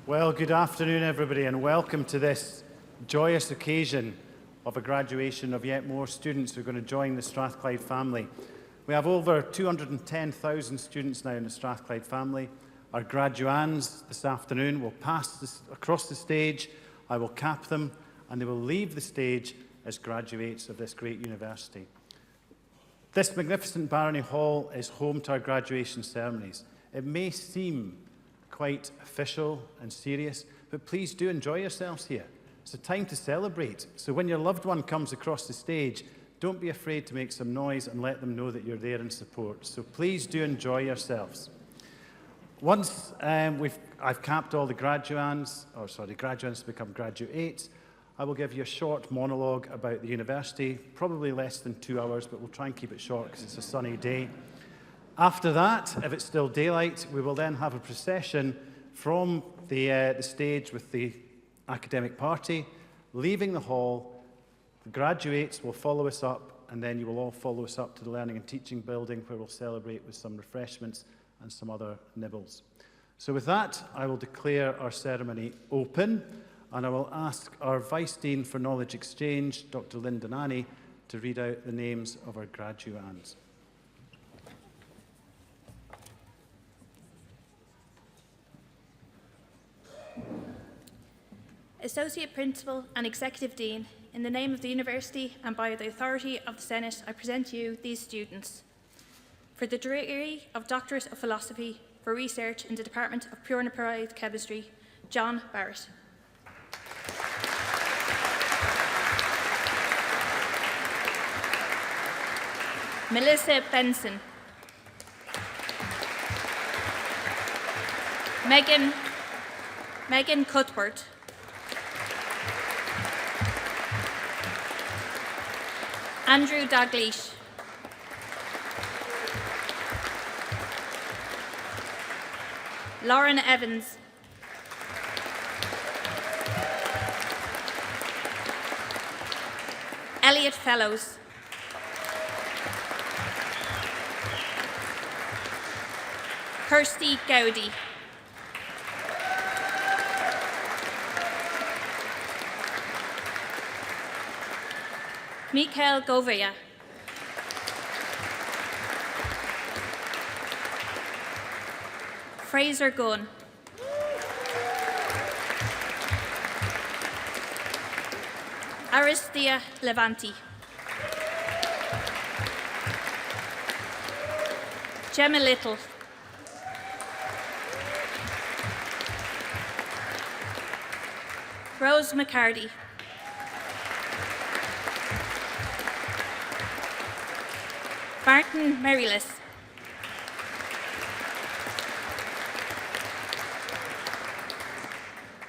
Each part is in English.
Well, good afternoon, everybody, and welcome to this joyous occasion of a graduation of yet more students who are going to join the Strathclyde family. We have over 210,000 students now in the Strathclyde family. Our graduands this afternoon will pass across the stage. I will cap them, and they will leave the stage as graduates of this great university. This magnificent Barony Hall is home to our graduation ceremonies. It may seem quite official and serious, but please do enjoy yourselves here. It's a time to celebrate. So when your loved one comes across the stage, don't be afraid to make some noise and let them know that you're there in support. So please do enjoy yourselves. Once I've capped all the graduands to become graduates, I will give you a short monologue about the university, probably less than 2 hours, but we'll try and keep it short because it's a sunny day. After that, if it's still daylight, we will then have a procession from the stage with the academic party, leaving the hall. The graduates will follow us up, and then you will all follow us up to the Learning and Teaching building, where we'll celebrate with some refreshments and some other nibbles. So with that, I will declare our ceremony open, and I will ask our Vice Dean for Knowledge Exchange, Dr. Lynn Donani, to read out the names of our graduands. Associate Principal and Executive Dean, in the name of the University and by the authority of the Senate, I present to you these students. For the degree of Doctorate of Philosophy for Research in the Department of Pure and Applied Chemistry, John Barrett. Melissa Benson. Megan Cuthbert. Andrew Dalgleish. Lauren Evans. Elliot Fellows. Kirsty Gowdy. Mikael Govea. Fraser Gunn. Aristia Levanti. Gemma Little. Rose McCarty. Martin Merriless.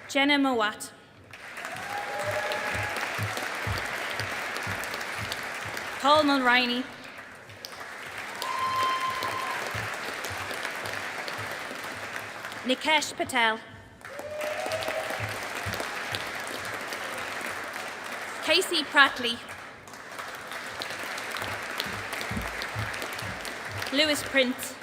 Jenna Mowat. Paul Mulroney. Nikesh Patel. Casey Prattley. Lewis Prince.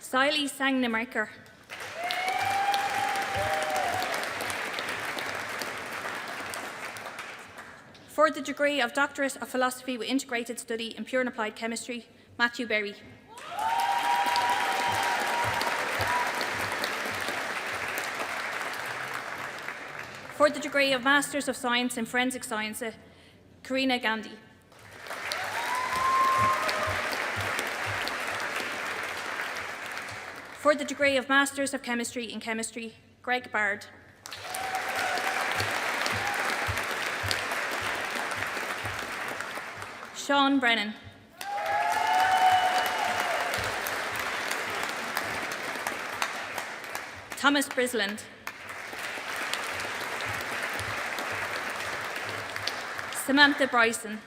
Siley Sangnamarker. For the degree of Doctorate of Philosophy with Integrated Study in Pure and Applied Chemistry, Matthew Berry. For the degree of Masters of Science in Forensic Sciences, Karina Gandhi. For the degree of Masters of Chemistry in Chemistry, Greg Bard. Sean Brennan. Thomas Brisland. Samantha Bryson.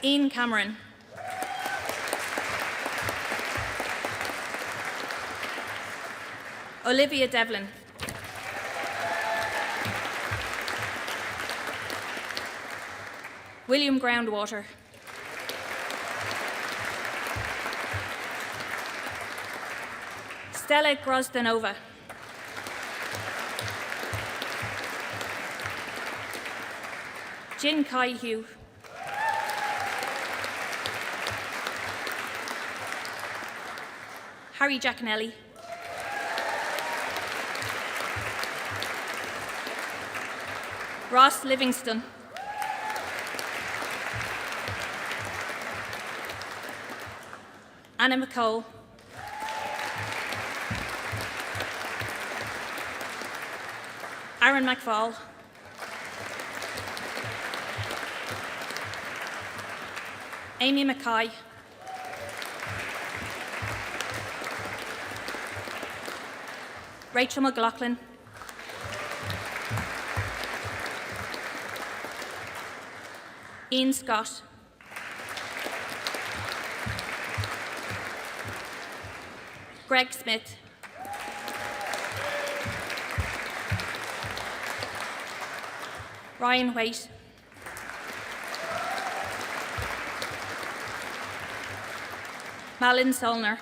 Ian Cameron. Olivia Devlin. William Groundwater. Stella Grozdanova. Jin Kai Hu. Harry Giaconelli. Ross Livingston. Anna McCall. Aaron McFall. Amy Mackay. Rachel McLaughlin. Ian Scott. Greg Smith. Ryan Waite. Malin Solner.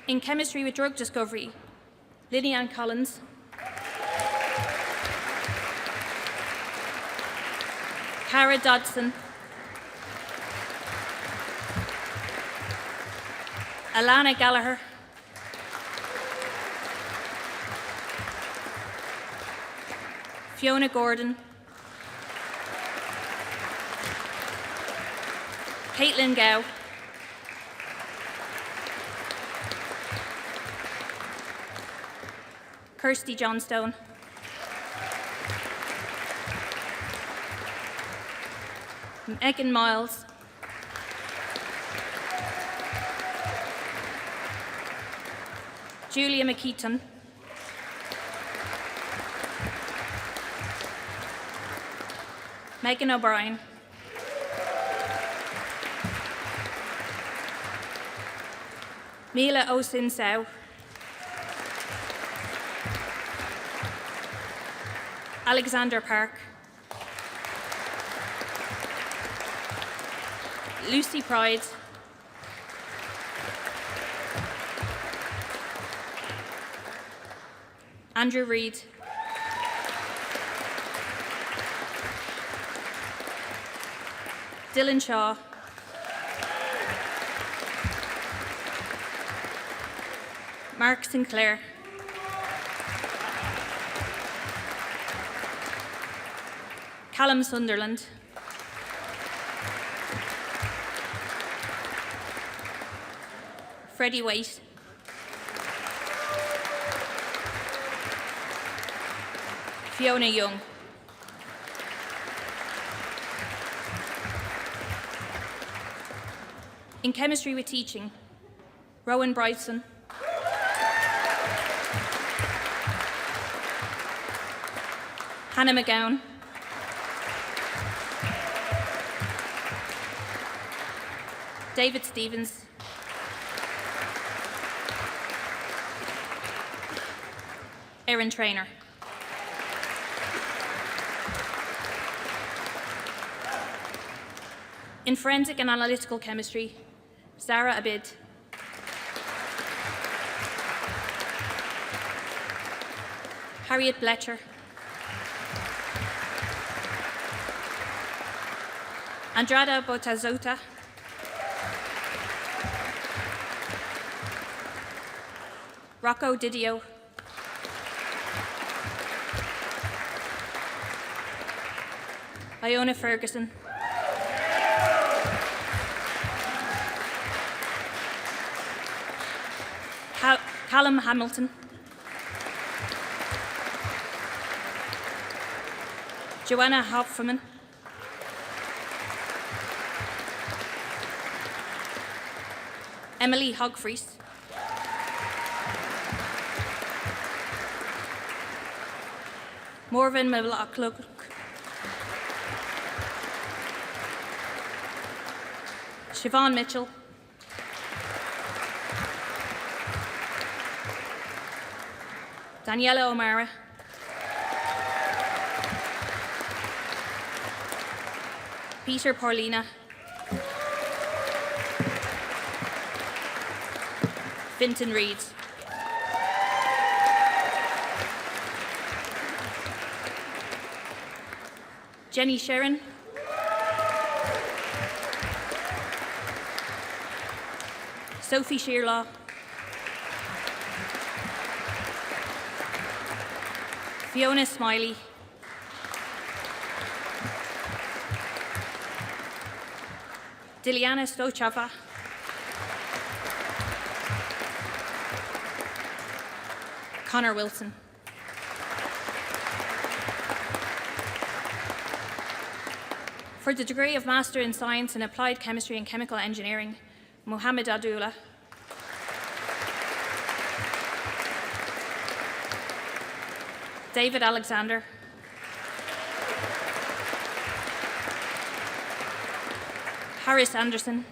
In chemistry with drug discovery, Lillian Collins. Cara Dodson. Alana Gallagher. Fiona Gordon. Caitlin Gow. Kirsty Johnstone. Megan Miles. Julia McKeaton. Megan O'Brien. Mila Osin Sow. Alexander Park. Lucy Pride. Andrew Reid. Dylan Shaw. Mark Sinclair. Callum Sunderland. Freddie White. Fiona Young. In chemistry with teaching, Rowan Bryson. Hannah McGowan. David Stevens. Erin Traynor. In forensic and analytical chemistry, Zara Abid. Harriet Bletcher. Andrada Botazota. Rocco Didio. Iona Ferguson. Callum Hamilton. Joanna Hopferman. Emily Hogfries. Morven McLaughlin. Siobhan Mitchell. Daniela O'Mara. Peter Paulina, Fintan Reid, Jenny Sharon, Sophie Shearlaw, Fiona Smiley, Diliana Stochava, Connor Wilson. For the degree of Master in Science in Applied Chemistry and Chemical Engineering, Mohammed Abdullah. David Alexander. Harris Anderson.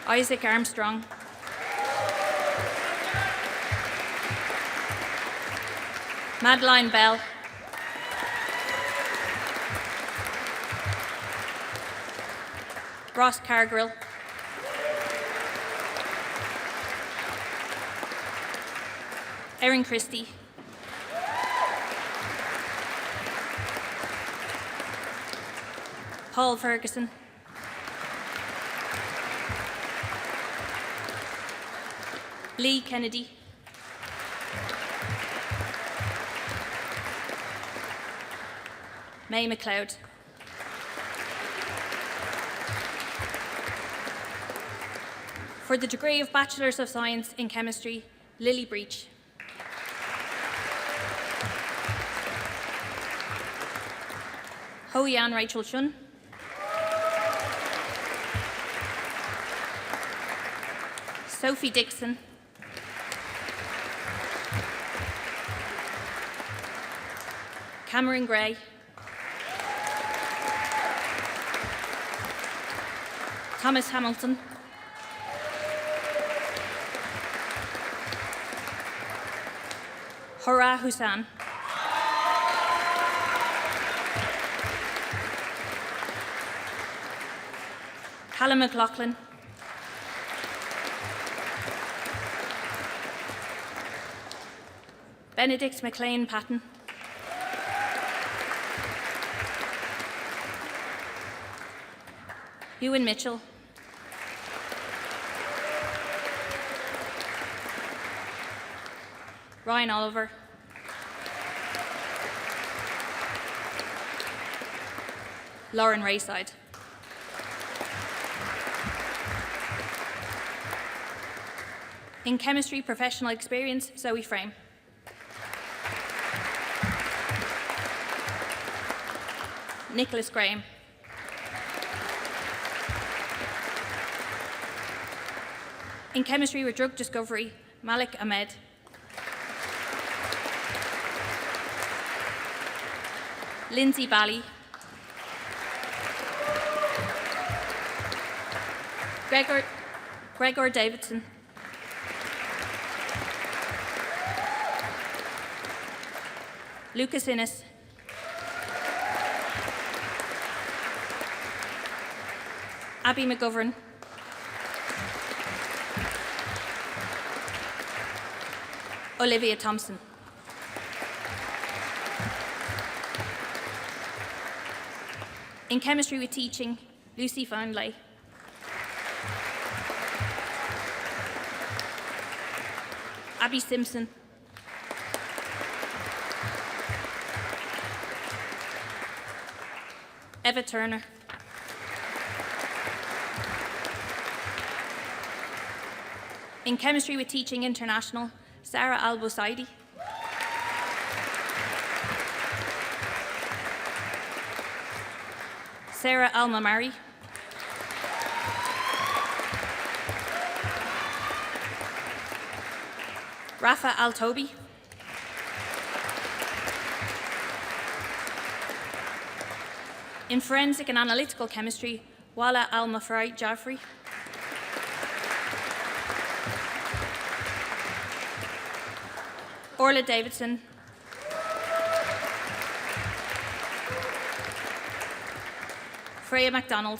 Isaac Armstrong. Madeline Bell. Ross Cargill. Erin Christie. Paul Ferguson. Lee Kennedy. May McLeod. For the degree of Bachelors of Science in Chemistry, Lily Breach. Ho Yan Rachel Chun. Sophie Dixon. Cameron Gray. Thomas Hamilton. Hora Hussain. Callum McLaughlin. Benedict McLean Patton. Ewan Mitchell. Ryan Oliver. Lauren Rayside. In Chemistry Professional Experience, Zoe Frame. Nicholas Graham. In Chemistry with Drug Discovery, Malik Ahmed. Lindsay Bally. Gregor Davidson. Lucas Innes. Abby McGovern. Olivia Thompson. In Chemistry with Teaching, Lucy Foundlay. Abby Simpson. Eva Turner. In Chemistry with Teaching International, Sarah Al-Busaidi. Sarah Al-Mamari. Rafa Al-Tobi. In Forensic and Analytical Chemistry, Wala Al-Mafrai Jaffrey. Orla Davidson. Freya MacDonald.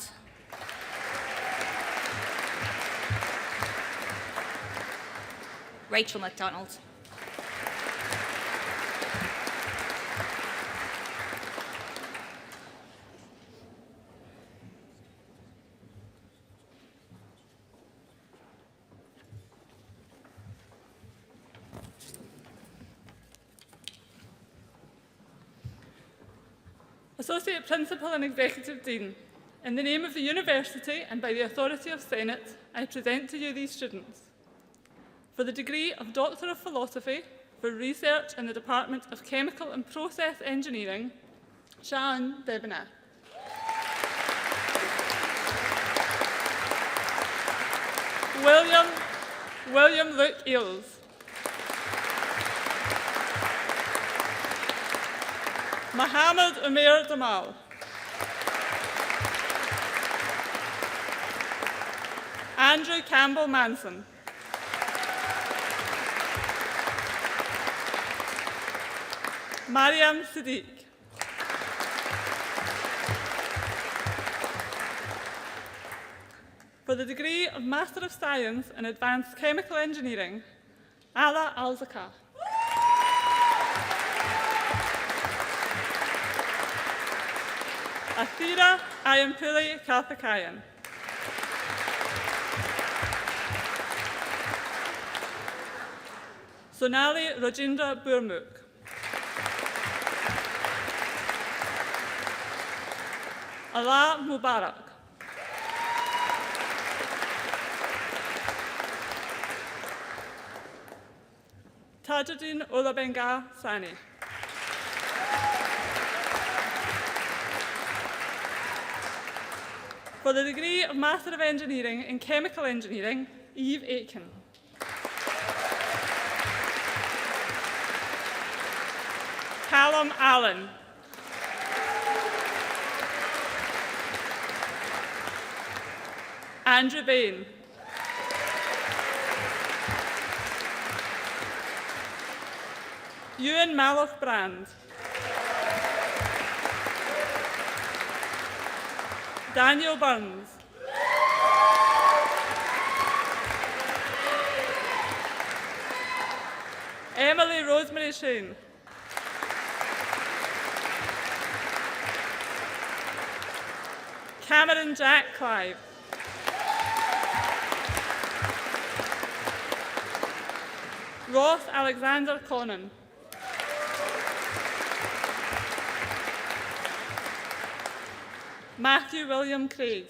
Rachel MacDonald. Associate Principal and Executive Dean, in the name of the University and by the authority of Senate, I present to you these students. For the degree of Doctor of Philosophy for Research in the Department of Chemical and Process Engineering, Sian Debonnaire. William Luke Eels. Mohammed Umair Damal. Andrew Campbell Manson. Mariam Siddiq. For the degree of Master of Science in Advanced Chemical Engineering, Ala Al-Zakah. Athira Ayampuli Karthikayan. Sonali Rajendra Burmuk. Allah Mubarak. Tajuddin Ulabenga Sani. For the degree of Master of Engineering in Chemical Engineering, Eve Aitken. Callum Allen. Andrew Bain. Ewan Malloch Brand. Daniel Burns. Emily Rosemary Shane. Cameron Jack Clive. Ross Alexander Conan. Matthew William Craig.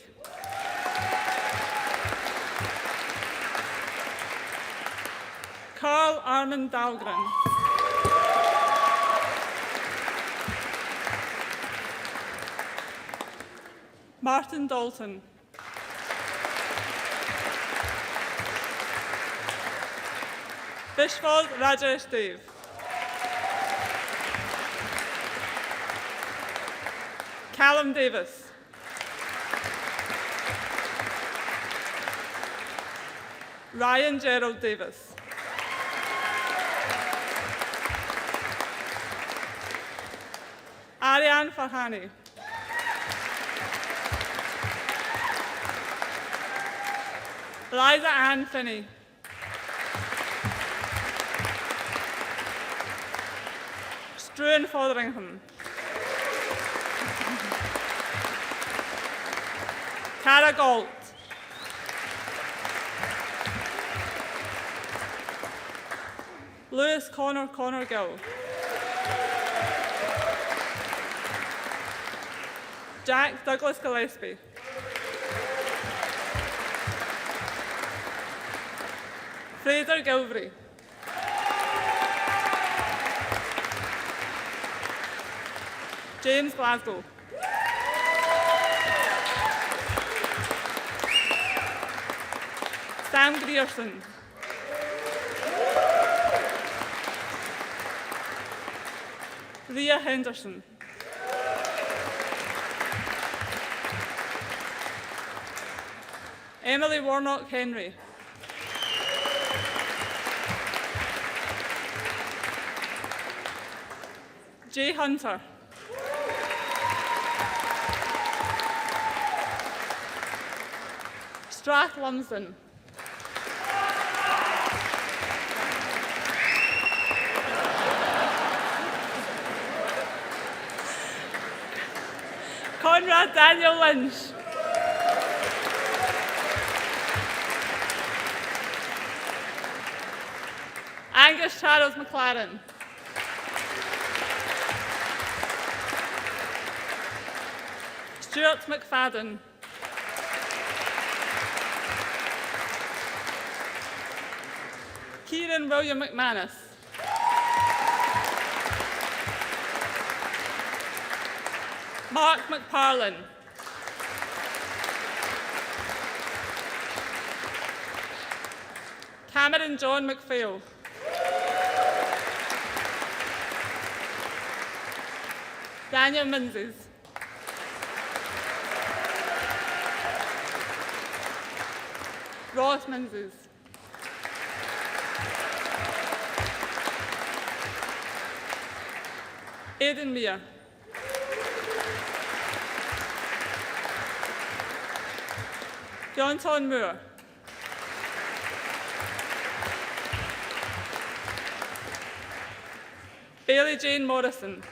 Carl Armand Dahlgren. Martin Dalton. Vishwal Rajesh Dev. Callum Davis. Ryan Gerald Davis. Ariane Farhani. Eliza Ann Finney. Struan Fotheringham. Cara Galt. Lewis Connor Gill. Jack Douglas Gillespie. Fraser Gilvery. James Glasgow. Sam Grierson. Leah Henderson. Emily Warnock Henry. Jay Hunter. Strath Lumsden. Conrad Daniel Lynch. Angus Charles McLaren. Stuart McFadden. Kieran William McManus. Mark McParlin. Cameron John McPhail. Daniel Menzies. Ross Menzies. Aidan Meir. Johnson Moore. Bailey Jane Morrison.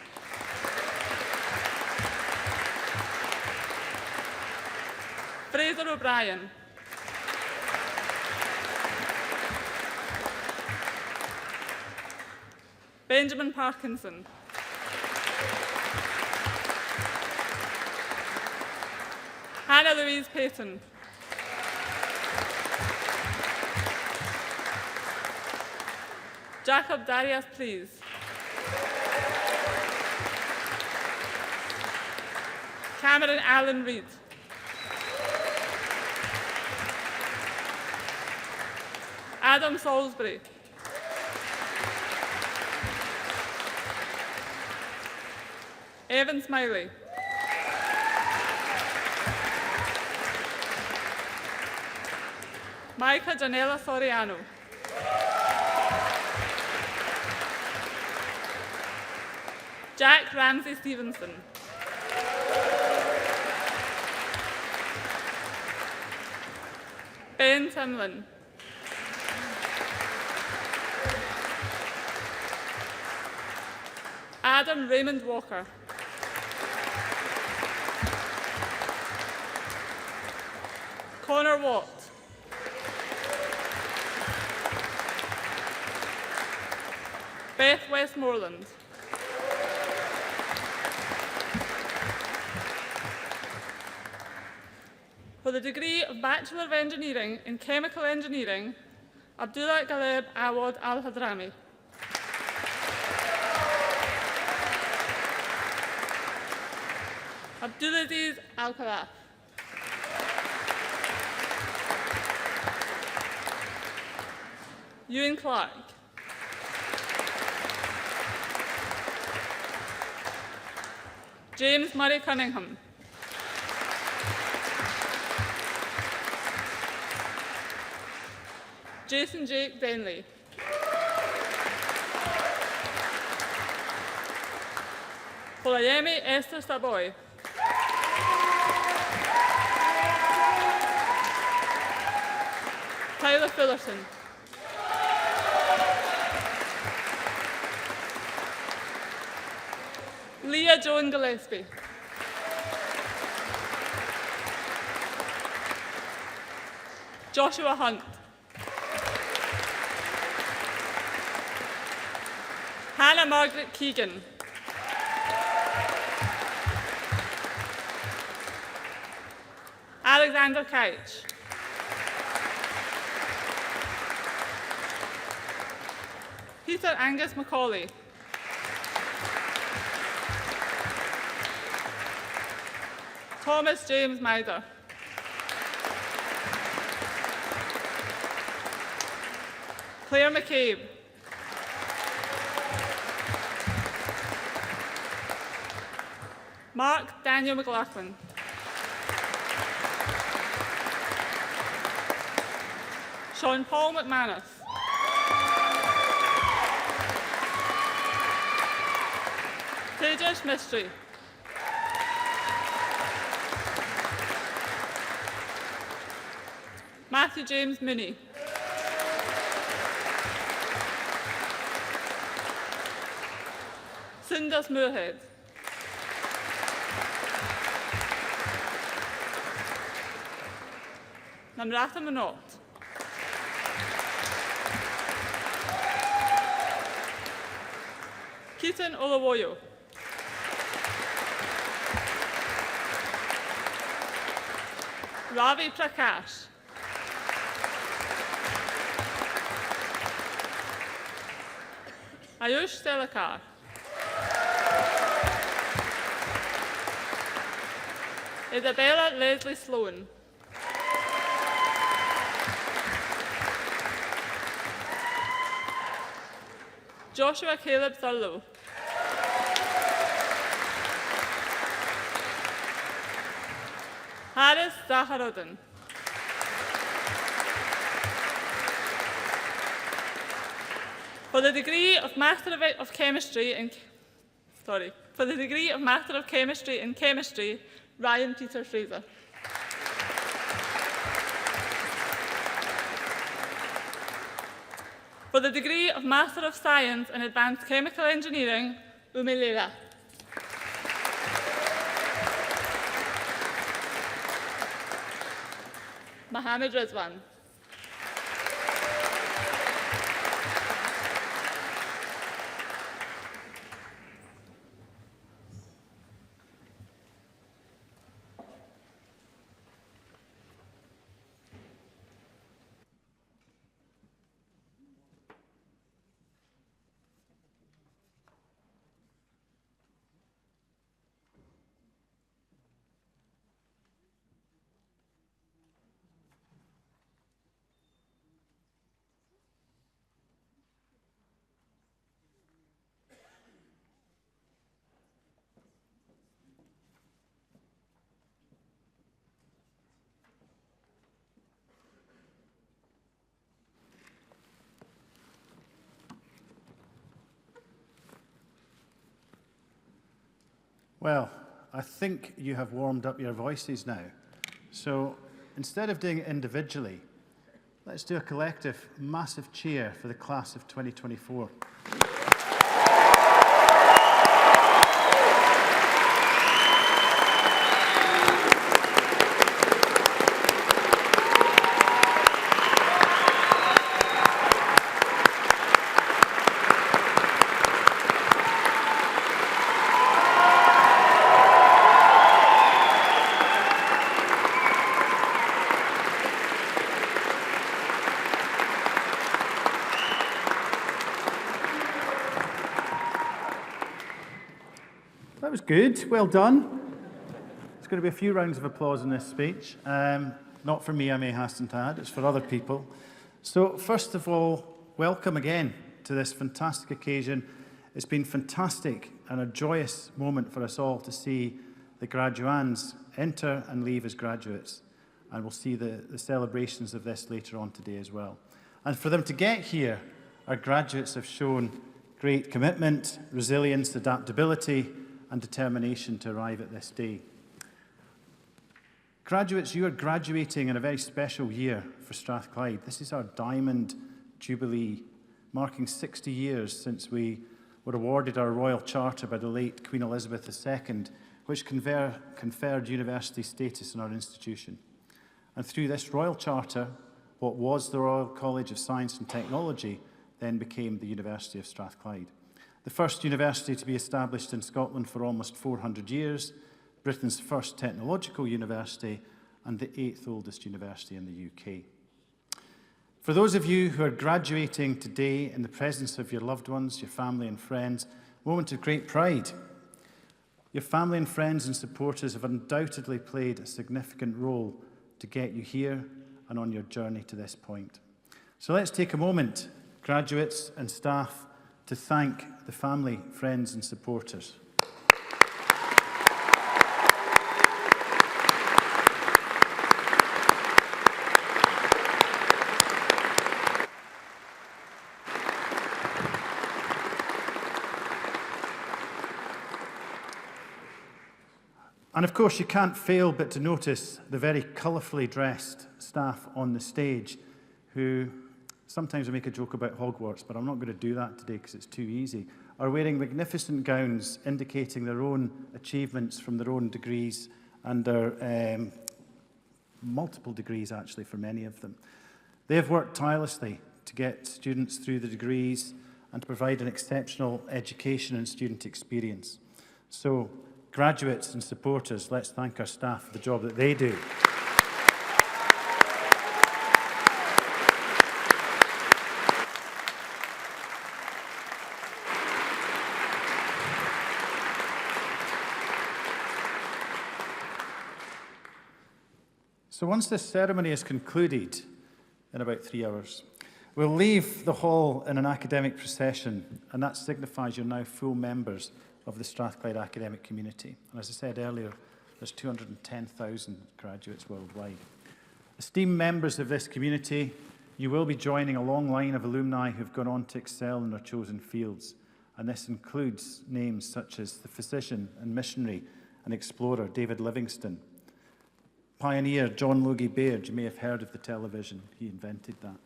Fraser O'Brien. Benjamin Parkinson. Hannah Louise Payton. Jacob Darius, please. Cameron Allen Reid. Adam Salisbury. Evan Smiley. Micah Janela Soriano. Jack Ramsey Stevenson. Ben Timlin. Adam Raymond Walker. Connor Watt. Beth Westmoreland. For the degree of Bachelor of Engineering in Chemical Engineering, Abdullah Galeb Awad Al-Hadrami. Abdulaziz Al-Khalaf. Ewan Clark. James Murray Cunningham. Jason Jake Denley. Polayemi Esther Saboy. Tyler Fullerton. Leah Joan Gillespie. Joshua Hunt. Hannah Margaret Keegan. Alexander Couch. Peter Angus Macaulay. Thomas James Mauder. Claire McCabe. Mark Daniel McLaughlin. Sean Paul McManus. Tejas Mistry. Matthew James Mooney. Sindus Moorhead. Namratha Manot. Keaton Olawoyo. Ravi Prakash. Ayush Telakar. Isabella Leslie Sloan. Joshua Caleb Thurlow. Haris Zaharuddin. For the degree of Master of Chemistry in Chemistry, Ryan Peter Fraser. For the degree of Master of Science in Advanced Chemical Engineering, Umi Leila. Mohammed Rizwan. Well, I think you have warmed up your voices now. So instead of doing it individually, let's do a collective, massive cheer for the class of 2024. That was good. Well done. There's going to be a few rounds of applause in this speech. Not for me, I may hasten to add. It's for other people. So first of all, welcome again to this fantastic occasion. It's been fantastic and a joyous moment for us all to see the graduands enter and leave as graduates. And we'll see the celebrations of this later on today as well. And for them to get here, our graduates have shown great commitment, resilience, adaptability, and determination to arrive at this day. Graduates, you are graduating in a very special year for Strathclyde. This is our Diamond Jubilee, marking 60 years since we were awarded our Royal Charter by the late Queen Elizabeth II, which conferred university status on our institution. And through this Royal Charter, what was the Royal College of Science and Technology then became the University of Strathclyde. The first university to be established in Scotland for almost 400 years, Britain's first technological university, and the 8th oldest university in the UK. For those of you who are graduating today in the presence of your loved ones, your family and friends, a moment of great pride. Your family and friends and supporters have undoubtedly played a significant role to get you here and on your journey to this point. So let's take a moment, graduates and staff, to thank the family, friends and supporters. And of course, you can't fail but to notice the very colourfully dressed staff on the stage who, sometimes we make a joke about Hogwarts, but I'm not going to do that today because it's too easy, are wearing magnificent gowns indicating their own achievements from their own degrees and their multiple degrees, actually, for many of them. They have worked tirelessly to get students through the degrees and to provide an exceptional education and student experience. So, graduates and supporters, let's thank our staff for the job that they do. So once this ceremony is concluded, in about 3 hours, we'll leave the hall in an academic procession, and that signifies you're now full members of the Strathclyde academic community. And as I said earlier, there's 210,000 graduates worldwide. Esteemed members of this community, you will be joining a long line of alumni who've gone on to excel in their chosen fields. And this includes names such as the physician and missionary and explorer David Livingstone, pioneer John Logie Baird. You may have heard of the television, he invented that.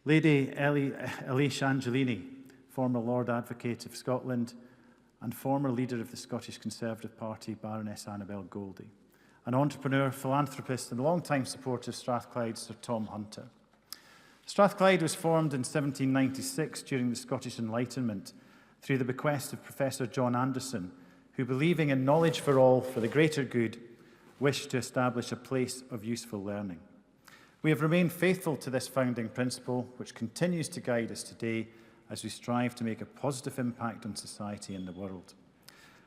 Lady Elise Angelini, former Lord Advocate of Scotland, and former leader of the Scottish Conservative Party, Baroness Annabel Goldie. An entrepreneur, philanthropist, and longtime supporter of Strathclyde, Sir Tom Hunter. Strathclyde was formed in 1796 during the Scottish Enlightenment through the bequest of Professor John Anderson, who, believing in knowledge for all for the greater good, wished to establish a place of useful learning. We have remained faithful to this founding principle, which continues to guide us today as we strive to make a positive impact on society and the world.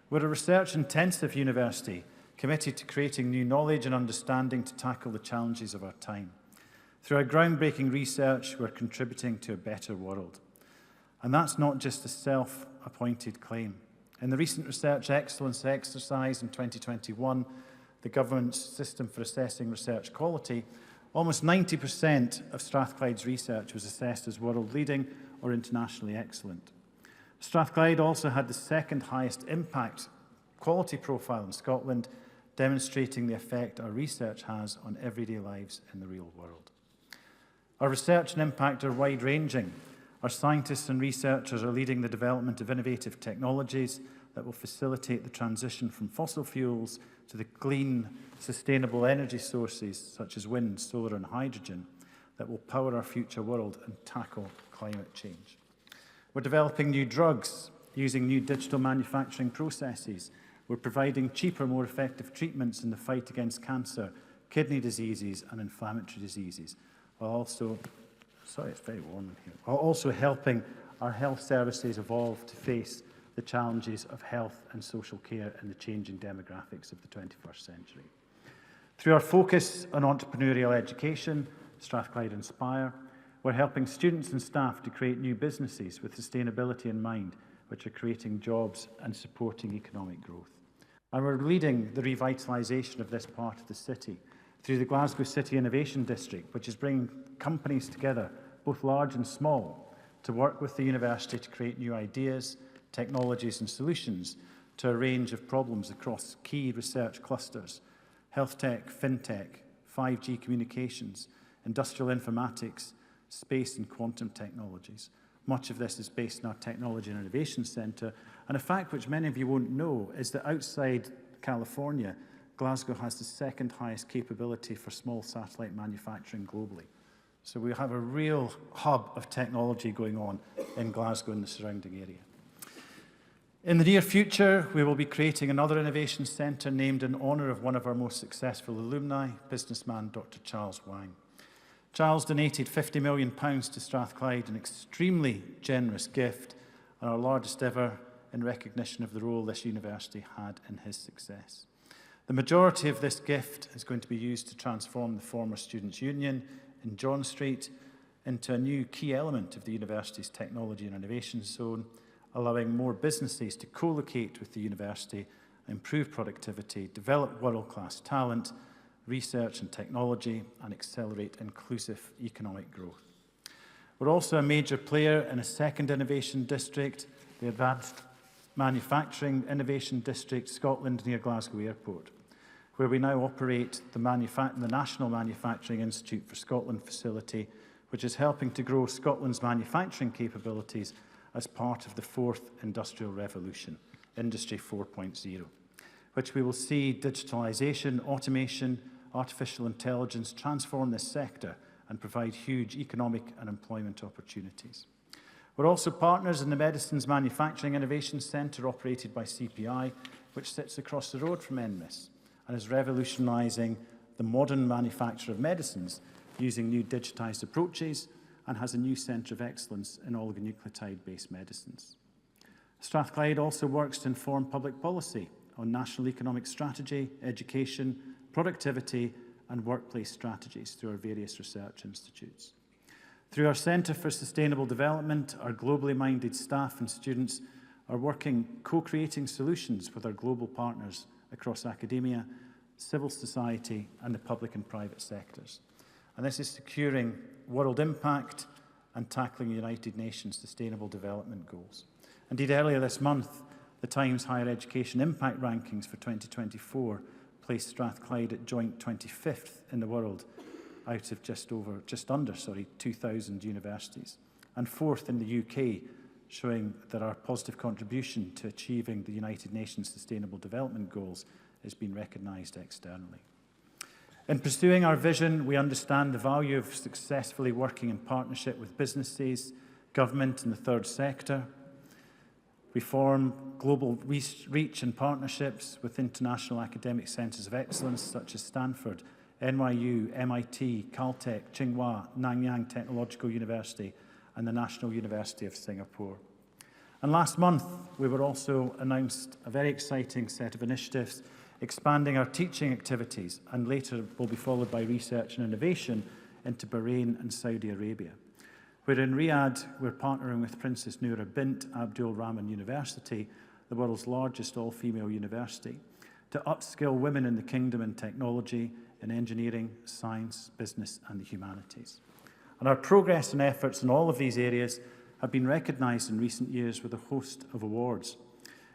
We're a research-intensive university committed to creating new knowledge and understanding to tackle the challenges of our time. Through our groundbreaking research, we're contributing to a better world. And that's not just a self-appointed claim. In the recent Research Excellence exercise in 2021, the government's system for assessing research quality, almost 90% of Strathclyde's research was assessed as world-leading or internationally excellent. Strathclyde also had the second highest impact quality profile in Scotland, demonstrating the effect our research has on everyday lives in the real world. Our research and impact are wide-ranging. Our scientists and researchers are leading the development of innovative technologies that will facilitate the transition from fossil fuels to the clean, sustainable energy sources such as wind, solar and hydrogen that will power our future world and tackle climate change. We're developing new drugs using new digital manufacturing processes. We're providing cheaper, more effective treatments in the fight against cancer, kidney diseases and inflammatory diseases, while also, it's very warm in here, while also helping our health services evolve to face the challenges of health and social care and the changing demographics of the 21st century. Through our focus on entrepreneurial education, Strathclyde Inspire, we're helping students and staff to create new businesses with sustainability in mind, which are creating jobs and supporting economic growth. And we're leading the revitalisation of this part of the city through the Glasgow City Innovation District, which is bringing companies together, both large and small, to work with the university to create new ideas, technologies and solutions to a range of problems across key research clusters: health tech, fintech, 5G communications, industrial informatics, space and quantum technologies. Much of this is based in our Technology and Innovation Centre, and a fact which many of you won't know is that outside California, Glasgow has the second highest capability for small satellite manufacturing globally. So we have a real hub of technology going on in Glasgow and the surrounding area. In the near future, we will be creating another innovation centre named in honour of one of our most successful alumni, businessman Dr. Charles Wang. Charles donated £50 million to Strathclyde, an extremely generous gift, and our largest ever in recognition of the role this university had in his success. The majority of this gift is going to be used to transform the former Students' Union in John Street into a new key element of the university's Technology and Innovation Zone, allowing more businesses to co-locate with the university, improve productivity, develop world-class talent, research and technology, and accelerate inclusive economic growth. We're also a major player in a second innovation district, the Advanced Manufacturing Innovation District, Scotland, near Glasgow Airport, where we now operate the National Manufacturing Institute for Scotland facility, which is helping to grow Scotland's manufacturing capabilities as part of the fourth industrial revolution, Industry 4.0, which we will see digitalisation, automation, artificial intelligence transform this sector and provide huge economic and employment opportunities. We're also partners in the Medicines Manufacturing Innovation Centre operated by CPI, which sits across the road from NMIS and is revolutionising the modern manufacture of medicines using new digitised approaches and has a new centre of excellence in oligonucleotide-based medicines. Strathclyde also works to inform public policy on national economic strategy, education, productivity and workplace strategies through our various research institutes. Through our Centre for Sustainable Development, our globally minded staff and students are working, co-creating solutions with our global partners across academia, civil society and the public and private sectors. And this is securing world impact and tackling United Nations Sustainable Development Goals. Indeed, earlier this month, the Times Higher Education Impact Rankings for 2024 placed Strathclyde at joint 25th in the world out of just under 2,000 universities, and fourth in the UK, showing that our positive contribution to achieving the United Nations Sustainable Development Goals has been recognised externally. In pursuing our vision, we understand the value of successfully working in partnership with businesses, government and the third sector. We form global reach and partnerships with international academic centres of excellence such as Stanford, NYU, MIT, Caltech, Tsinghua, Nanyang Technological University and the National University of Singapore. And last month, we were also announced a very exciting set of initiatives expanding our teaching activities and later will be followed by research and innovation into Bahrain and Saudi Arabia. Where in Riyadh, we're partnering with Princess Noura bint Abdul Rahman University, the world's largest all-female university, to upskill women in the kingdom in technology, in engineering, science, business and the humanities. And our progress and efforts in all of these areas have been recognised in recent years with a host of awards.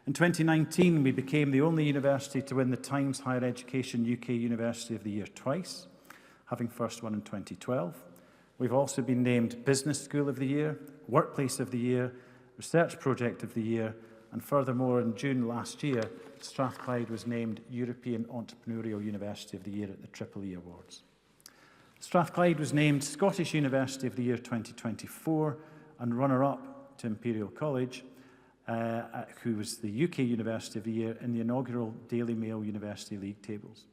In 2019, we became the only university to win the Times Higher Education UK University of the Year twice, having first won in 2012. We've also been named Business School of the Year, Workplace of the Year, Research Project of the Year, and furthermore, in June last year, Strathclyde was named European Entrepreneurial University of the Year at the EEE Awards. Strathclyde was named Scottish University of the Year 2024 and runner-up to Imperial College, who was the UK University of the Year in the inaugural Daily Mail University League tables.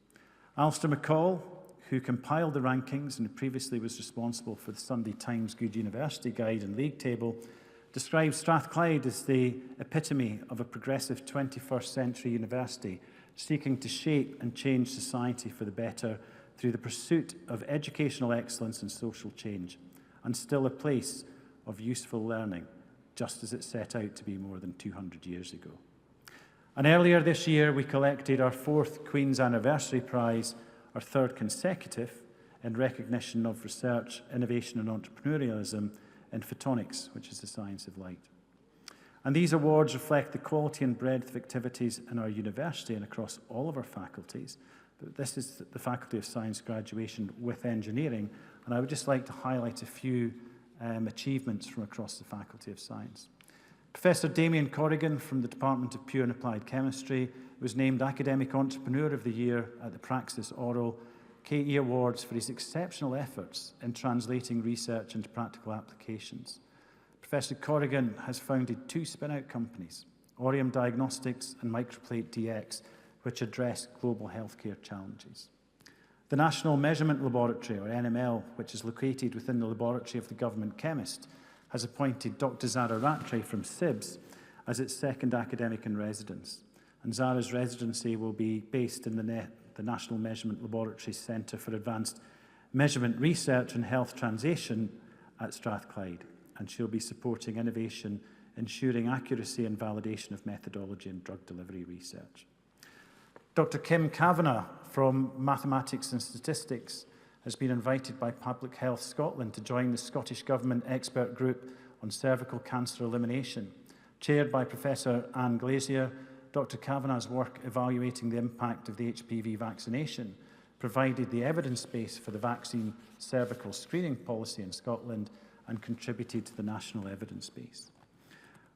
Alistair McCall, who compiled the rankings and previously was responsible for the Sunday Times Good University Guide and League Table, describes Strathclyde as the epitome of a progressive 21st century university seeking to shape and change society for the better through the pursuit of educational excellence and social change, and still a place of useful learning, just as it set out to be more than 200 years ago. And earlier this year, we collected our 4th Queen's Anniversary Prize, our 3rd consecutive, in recognition of research, innovation and entrepreneurialism in photonics, which is the science of light. And these awards reflect the quality and breadth of activities in our university and across all of our faculties. But this is the Faculty of Science graduation with engineering, and I would just like to highlight a few achievements from across the Faculty of Science. Professor Damien Corrigan from the Department of Pure and Applied Chemistry was named Academic Entrepreneur of the Year at the Praxis Oral KE Awards for his exceptional efforts in translating research into practical applications. Professor Corrigan has founded 2 spin-out companies, Orium Diagnostics and Microplate DX, which address global healthcare challenges. The National Measurement Laboratory, or NML, which is located within the laboratory of the government chemist, has appointed Dr. Zara Rattray from SIBS as its 2nd academic in residence. And Zara's residency will be based in the National Measurement Laboratory Centre for Advanced Measurement Research and Health Translation at Strathclyde, and she'll be supporting innovation, ensuring accuracy and validation of methodology and drug delivery research. Dr. Kim Kavanagh from Mathematics and Statistics has been invited by Public Health Scotland to join the Scottish Government expert group on cervical cancer elimination Chaired by Professor Anne Glazier, Dr. Kavanagh's work evaluating the impact of the HPV vaccination provided the evidence base for the vaccine cervical screening policy in Scotland and contributed to the national evidence base.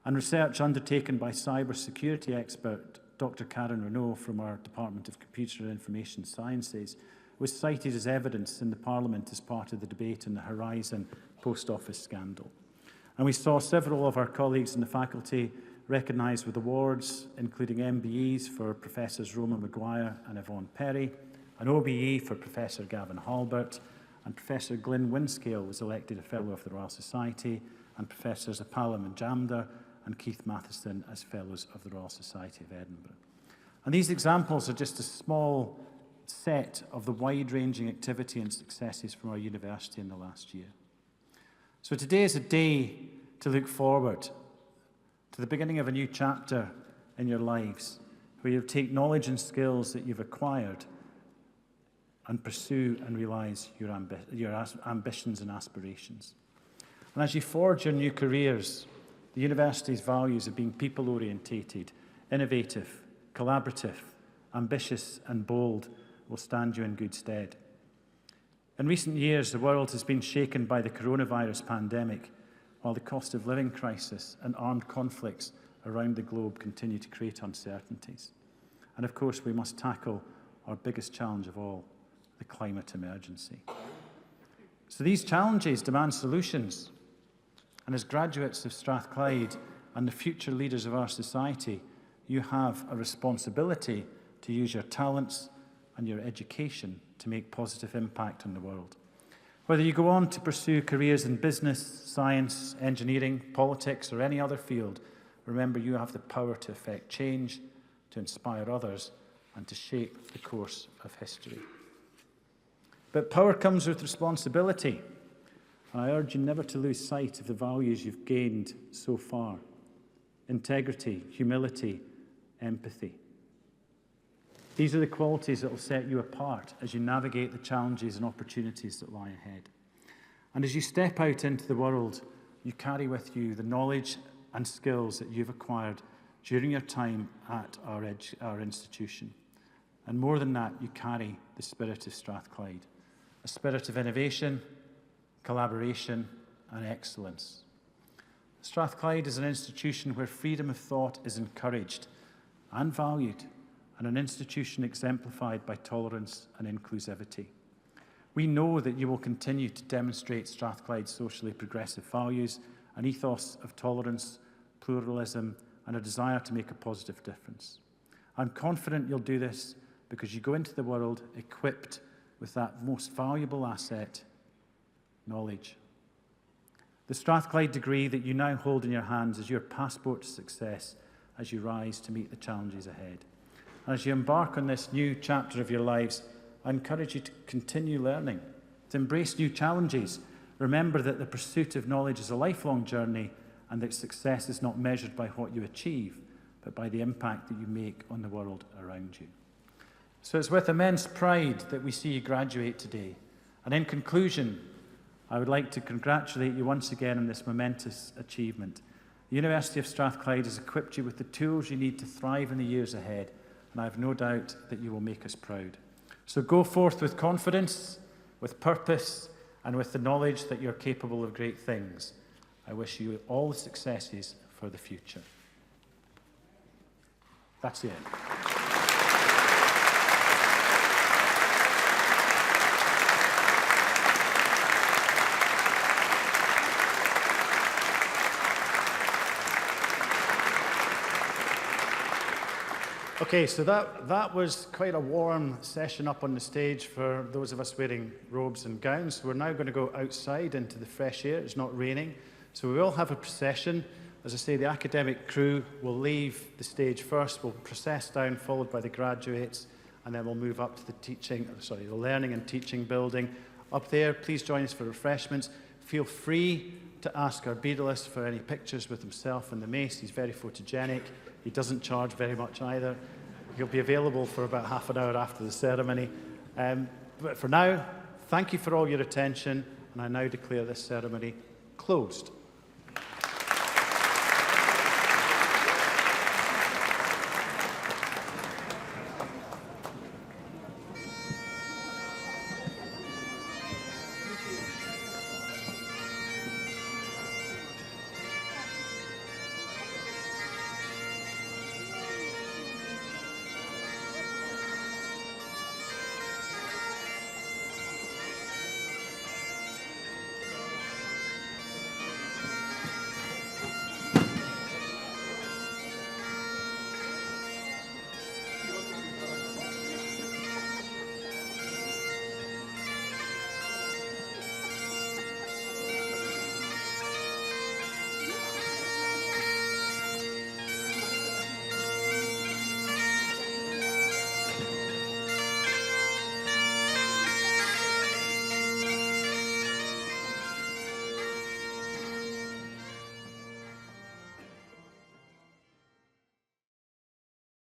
And research undertaken by cybersecurity expert Dr. Karen Renault from our Department of Computer and Information Sciences was cited as evidence in the Parliament as part of the debate on the Horizon Post Office scandal. And we saw several of our colleagues in the faculty recognised with awards, including MBEs for Professors Roma Maguire and Yvonne Perry, an OBE for Professor Gavin Halbert, and Professor Glyn Winscale was elected a Fellow of the Royal Society, and Professors Apala Manjamdar and Keith Matheson as Fellows of the Royal Society of Edinburgh. And these examples are just a small set of the wide-ranging activity and successes from our university in the last year. So today is a day to look forward to the beginning of a new chapter in your lives, where you'll take knowledge and skills that you've acquired and pursue and realise your ambitions and aspirations. And as you forge your new careers, the university's values of being people-orientated, innovative, collaborative, ambitious and bold will stand you in good stead. In recent years, the world has been shaken by the coronavirus pandemic, while the cost of living crisis and armed conflicts around the globe continue to create uncertainties. And of course, we must tackle our biggest challenge of all, the climate emergency. So these challenges demand solutions. And as graduates of Strathclyde and the future leaders of our society, you have a responsibility to use your talents and your education to make positive impact on the world. Whether you go on to pursue careers in business, science, engineering, politics, or any other field, remember you have the power to effect change, to inspire others, and to shape the course of history. But power comes with responsibility. And I urge you never to lose sight of the values you've gained so far: integrity, humility, empathy. These are the qualities that will set you apart as you navigate the challenges and opportunities that lie ahead. And as you step out into the world, you carry with you the knowledge and skills that you've acquired during your time at our institution. And more than that, you carry the spirit of Strathclyde, a spirit of innovation, collaboration and excellence. Strathclyde is an institution where freedom of thought is encouraged and valued, and an institution exemplified by tolerance and inclusivity. We know that you will continue to demonstrate Strathclyde's socially progressive values, an ethos of tolerance, pluralism, and a desire to make a positive difference. I'm confident you'll do this because you go into the world equipped with that most valuable asset, knowledge. The Strathclyde degree that you now hold in your hands is your passport to success as you rise to meet the challenges ahead. And as you embark on this new chapter of your lives, I encourage you to continue learning, to embrace new challenges. Remember that the pursuit of knowledge is a lifelong journey and that success is not measured by what you achieve, but by the impact that you make on the world around you. So it's with immense pride that we see you graduate today. And in conclusion, I would like to congratulate you once again on this momentous achievement. The University of Strathclyde has equipped you with the tools you need to thrive in the years ahead, and I have no doubt that you will make us proud. So go forth with confidence, with purpose, and with the knowledge that you're capable of great things. I wish you all the successes for the future. That's the end. Okay, so that was quite a warm session up on the stage for those of us wearing robes and gowns. We're now going to go outside into the fresh air. It's not raining. So we will have a procession. As I say, the academic crew will leave the stage first. We'll process down, followed by the graduates, and then we'll move up to the learning and teaching building. Up there, please join us for refreshments. Feel free to ask our beadleist for any pictures with himself and the mace. He's very photogenic. He doesn't charge very much either. He'll be available for about half an hour after the ceremony. But for now, thank you for all your attention, and I now declare this ceremony closed.